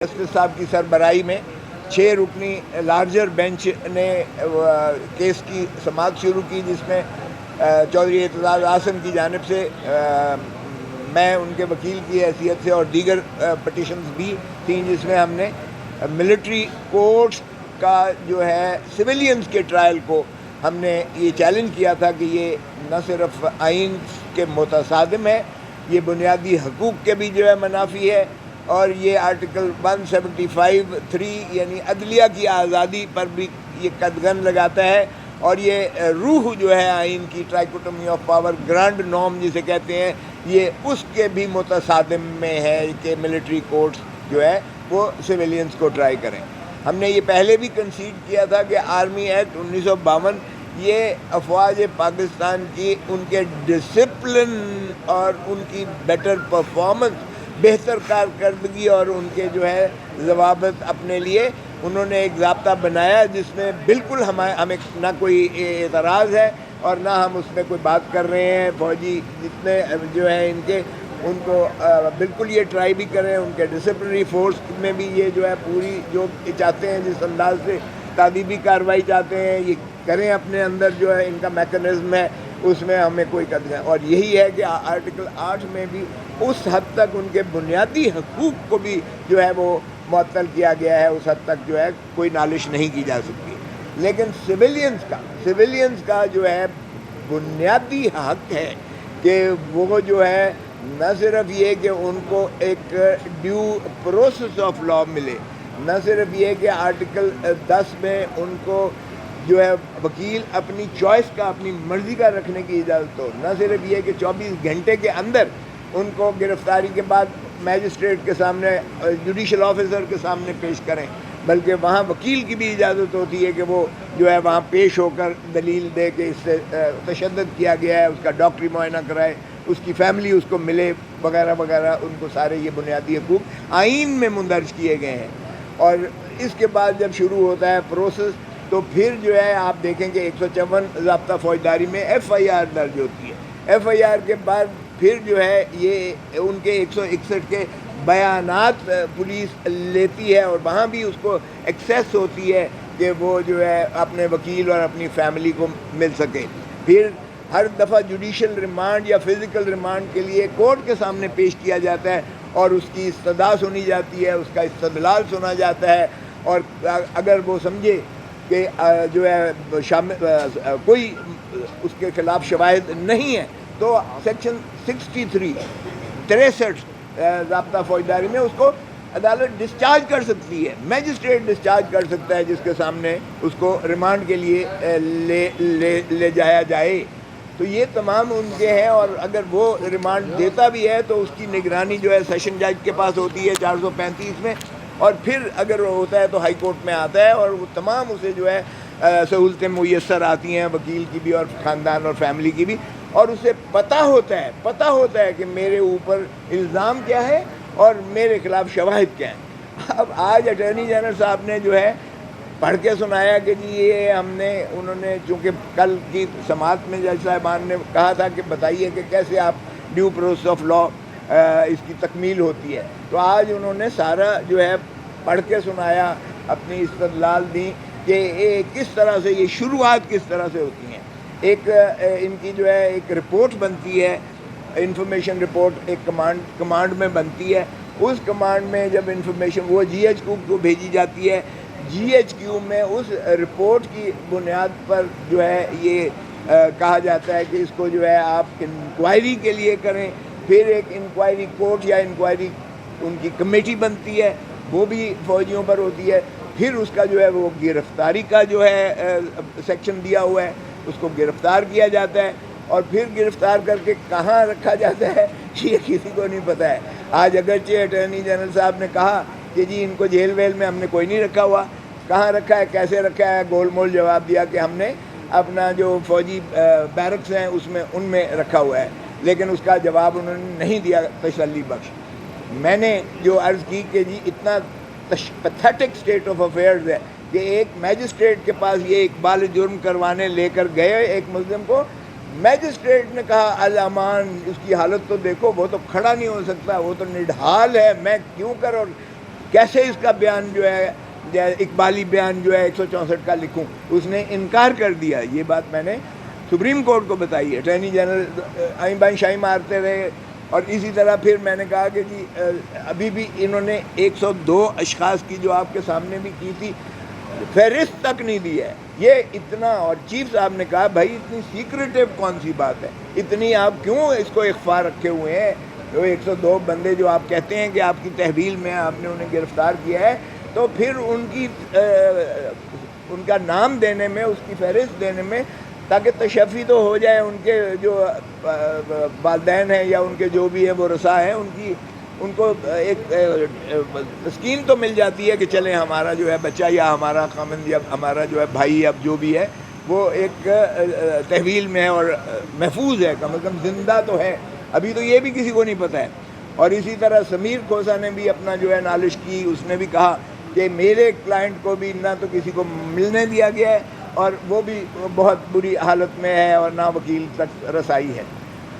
Justice صاحب کی سربراہی میں 6 رکنی لارجر بینچ نے کیس کی سماعت شروع کی، جس میں چودھری اعتزاز احسن کی جانب سے میں ان کے وکیل کی حیثیت سے اور دیگر پٹیشنز بھی تھیں، جس میں ہم نے ملٹری کورٹس کا جو ہے سویلینز کے ٹرائل کو ہم نے یہ چیلنج کیا تھا کہ یہ نہ صرف آئین کے متصادم ہے، یہ بنیادی حقوق کے بھی جو ہے منافی ہے، اور یہ آرٹیکل 175(3) یعنی عدلیہ کی آزادی پر بھی یہ قدغن لگاتا ہے، اور یہ روح جو ہے آئین کی ٹرائکوٹمی آف پاور گرانڈ نارم جسے کہتے ہیں، یہ اس کے بھی متصادم میں ہے کہ ملٹری کورٹس جو ہے وہ سویلینز کو ٹرائی کریں۔ ہم نے یہ پہلے بھی کنسیڈ کیا تھا کہ آرمی ایکٹ 1952 یہ افواج پاکستان کی ان کے ڈسپلن اور ان کی بیٹر پرفارمنس، بہتر کارکردگی اور ان کے جو ہے ضوابط اپنے لیے انہوں نے ایک ضابطہ بنایا، جس میں بالکل ہمیں نہ کوئی اعتراض ہے اور نہ ہم اس میں کوئی بات کر رہے ہیں۔ فوجی جتنے جو ہیں ان کو بالکل یہ ٹرائی بھی کریں، ان کے ڈسپلنری فورس میں بھی یہ جو ہے پوری جو چاہتے ہیں، جس انداز سے تعدیبی کارروائی چاہتے ہیں، یہ کریں اپنے اندر جو ہے ان کا میکنزم ہے، اس میں ہمیں کوئی قدر ہے۔ اور یہی ہے کہ آرٹیکل 8 میں بھی اس حد تک ان کے بنیادی حقوق کو بھی جو ہے وہ معطل کیا گیا ہے، اس حد تک جو ہے کوئی نالش نہیں کی جا سکتی۔ لیکن سویلینز کا جو ہے بنیادی حق ہے کہ وہ جو ہے نہ صرف یہ کہ ان کو ایک ڈیو پروسیس آف لا ملے، نہ صرف یہ کہ آرٹیکل 10 میں ان کو جو ہے وکیل اپنی چوائس کا، اپنی مرضی کا رکھنے کی اجازت ہو، نہ صرف یہ کہ 24 گھنٹے کے اندر ان کو گرفتاری کے بعد میجسٹریٹ کے سامنے، جوڈیشل آفیسر کے سامنے پیش کریں، بلکہ وہاں وکیل کی بھی اجازت ہوتی ہے کہ وہ جو ہے وہاں پیش ہو کر دلیل دے کہ اس سے تشدد کیا گیا ہے، اس کا ڈاکٹری معائنہ کرائے، اس کی فیملی اس کو ملے وغیرہ وغیرہ۔ ان کو سارے یہ بنیادی حقوق آئین میں مندرج کیے گئے ہیں۔ اور اس کے بعد جب شروع ہوتا ہے پروسیس، تو پھر جو ہے آپ دیکھیں کہ 154 ضابطہ فوجداری میں FIR درج ہوتی ہے۔ FIR کے بعد پھر جو ہے یہ ان کے 161 کے بیانات پولیس لیتی ہے، اور وہاں بھی اس کو ایکسیس ہوتی ہے کہ وہ جو ہے اپنے وکیل اور اپنی فیملی کو مل سکے۔ پھر ہر دفعہ جوڈیشل ریمانڈ یا فزیکل ریمانڈ کے لیے کورٹ کے سامنے پیش کیا جاتا ہے، اور اس کی استدعا سنی جاتی ہے، اس کا استدلال سنا جاتا ہے، اور اگر وہ سمجھے کہ جو ہے کوئی اس کے خلاف شواہد نہیں ہے، تو سیکشن 63 ضابطہ فوجداری میں اس کو عدالت ڈسچارج کر سکتی ہے، میجسٹریٹ ڈسچارج کر سکتا ہے، جس کے سامنے اس کو ریمانڈ کے لیے لے جایا جائے۔ تو یہ تمام ان کے ہیں، اور اگر وہ ریمانڈ دیتا بھی ہے تو اس کی نگرانی جو ہے سیشن جج کے پاس ہوتی ہے 435 میں، اور پھر اگر وہ ہوتا ہے تو ہائی کورٹ میں آتا ہے، اور وہ تمام اسے جو ہے سہولتیں میسر آتی ہیں، وکیل کی بھی اور خاندان اور فیملی کی بھی، اور اسے پتہ ہوتا ہے کہ میرے اوپر الزام کیا ہے اور میرے خلاف شواہد کیا ہیں۔ اب آج اٹارنی جنرل صاحب نے جو ہے پڑھ کے سنایا کہ جی یہ انہوں نے چونکہ کل کی سماعت میں جج صاحبان نے کہا تھا کہ بتائیے کہ کیسے آپ ڈیو پروسیس آف لا اس کی تکمیل ہوتی ہے، تو آج انہوں نے سارا جو ہے پڑھ کے سنایا، اپنی استدلال دی کہ کس طرح سے یہ شروعات کس طرح سے ہوتی ہیں۔ ایک ان کی جو ہے ایک رپورٹ بنتی ہے، انفارمیشن رپورٹ ایک کمانڈ میں بنتی ہے۔ اس کمانڈ میں جب انفارمیشن وہ GHQ کو بھیجی جاتی ہے، GHQ میں اس رپورٹ کی بنیاد پر جو ہے یہ کہا جاتا ہے کہ اس کو جو ہے آپ انکوائری کے لیے کریں۔ پھر ایک انکوائری کورٹ یا انکوائری ان کی کمیٹی بنتی ہے، وہ بھی فوجیوں پر ہوتی ہے۔ پھر اس کا جو ہے وہ گرفتاری کا جو ہے سیکشن دیا ہوا ہے، اس کو گرفتار کیا جاتا ہے، اور پھر گرفتار کر کے کہاں رکھا جاتا ہے یہ کسی کو نہیں پتہ ہے۔ آج اگرچہ اٹارنی جنرل صاحب نے کہا کہ جی ان کو جیل ویل میں ہم نے کوئی نہیں رکھا ہوا، کہاں رکھا ہے، کیسے رکھا ہے، گول مول جواب دیا کہ ہم نے اپنا جو فوجی بیرکس ہیں ان میں رکھا ہوا ہے، لیکن اس کا جواب انہوں نے نہیں دیا تسلی بخش۔ میں نے جو عرض کی کہ جی اتنا پیتھیٹک اسٹیٹ آف افیئرز ہے کہ ایک میجسٹریٹ کے پاس یہ اقبال جرم کروانے لے کر گئے ایک ملزم کو، میجسٹریٹ نے کہا الامان اس کی حالت تو دیکھو، وہ تو کھڑا نہیں ہو سکتا، وہ تو نڈھال ہے، میں کیوں کر اور کیسے اس کا بیان جو ہے اقبالی بیان جو ہے 164 کا لکھوں. اس نے انکار کر دیا. یہ بات میں نے سپریم کورٹ کو بتائی. اٹارنی جنرل آئیں بائیں شائی مارتے رہے. اور اسی طرح پھر میں نے کہا کہ جی ابھی بھی انہوں نے 102 اشخاص کی جو آپ کے سامنے بھی کی تھی فہرست تک نہیں دی ہے. یہ اتنا. اور چیف صاحب نے کہا بھائی اتنی سیکریٹو کون سی بات ہے, اتنی آپ کیوں اس کو اخفا رکھے ہوئے ہیں. جو 102 بندے جو آپ کہتے ہیں کہ آپ کی تحویل میں آپ نے انہیں گرفتار کیا ہے, تو پھر ان کا نام دینے میں, اس کی فہرست دینے میں, تاکہ تشفی تو ہو جائے ان کے جو والدین ہیں یا ان کے جو بھی ہیں وہ رسا ہیں, ان کو ایک تسکین تو مل جاتی ہے کہ چلیں ہمارا جو ہے بچہ یا ہمارا خامند یا ہمارا جو ہے بھائی اب جو بھی ہے وہ ایک تحویل میں ہے اور محفوظ ہے, کم از کم زندہ تو ہے. ابھی تو یہ بھی کسی کو نہیں پتہ ہے. اور اسی طرح سمیر کھوسا نے بھی اپنا جو ہے نالش کی. اس نے بھی کہا کہ میرے کلائنٹ کو بھی نہ تو کسی کو ملنے دیا گیا ہے اور وہ بھی بہت بری حالت میں ہے اور نہ وکیل تک رسائی ہے.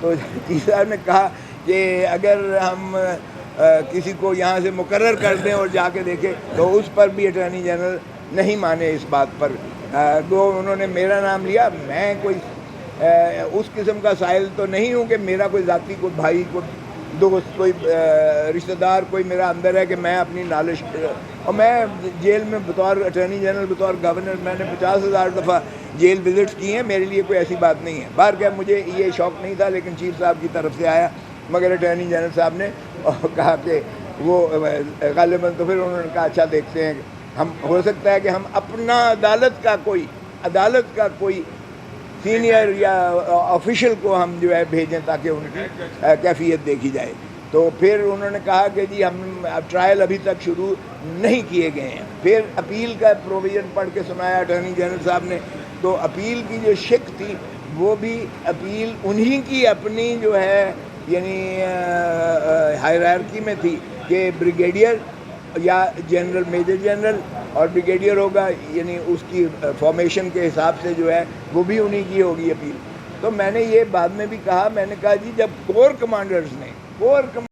تو چیف صاحب نے کہا کہ اگر ہم کسی کو یہاں سے مقرر کر دیں اور جا کے دیکھیں, تو اس پر بھی اٹارنی جنرل نہیں مانے اس بات پر. وہ انہوں نے میرا نام لیا. میں کوئی اس قسم کا سائل تو نہیں ہوں کہ میرا کوئی ذاتی کوئی بھائی کوئی دوست کوئی رشتہ دار کوئی میرا اندر ہے کہ میں اپنی نالش. اور میں جیل میں بطور اٹارنی جنرل بطور گورنر میں نے 50,000 دفعہ جیل وزٹس کی ہیں. میرے لیے کوئی ایسی بات نہیں ہے. باہر کیا مجھے یہ شوق نہیں تھا, لیکن چیف صاحب کی طرف سے آیا. مگر اٹارنی جنرل صاحب نے کہا کہ وہ غالباً, تو پھر انہوں نے کہا اچھا دیکھتے ہیں, ہم ہو سکتا ہے کہ ہم اپنا عدالت کا کوئی سینئر یا آفیشیل کو ہم جو ہے بھیجیں تاکہ ان کی کیفیت دیکھی جائے. تو پھر انہوں نے کہا کہ جی ہم ٹرائل ابھی تک شروع نہیں کیے گئے ہیں. پھر اپیل کا پروویژن پڑھ کے سنایا اٹارنی جنرل صاحب نے. تو اپیل کی جو شق تھی وہ بھی اپیل انہی کی اپنی جو ہے یعنی ہائرارکی میں تھی کہ بریگیڈیئر یا جنرل میجر جنرل اور بریگیڈیئر ہوگا, یعنی اس کی فارمیشن کے حساب سے جو ہے وہ بھی انہی کی ہوگی اپیل. تو میں نے یہ بعد میں بھی کہا, میں نے کہا جی جب کور کمانڈرز نے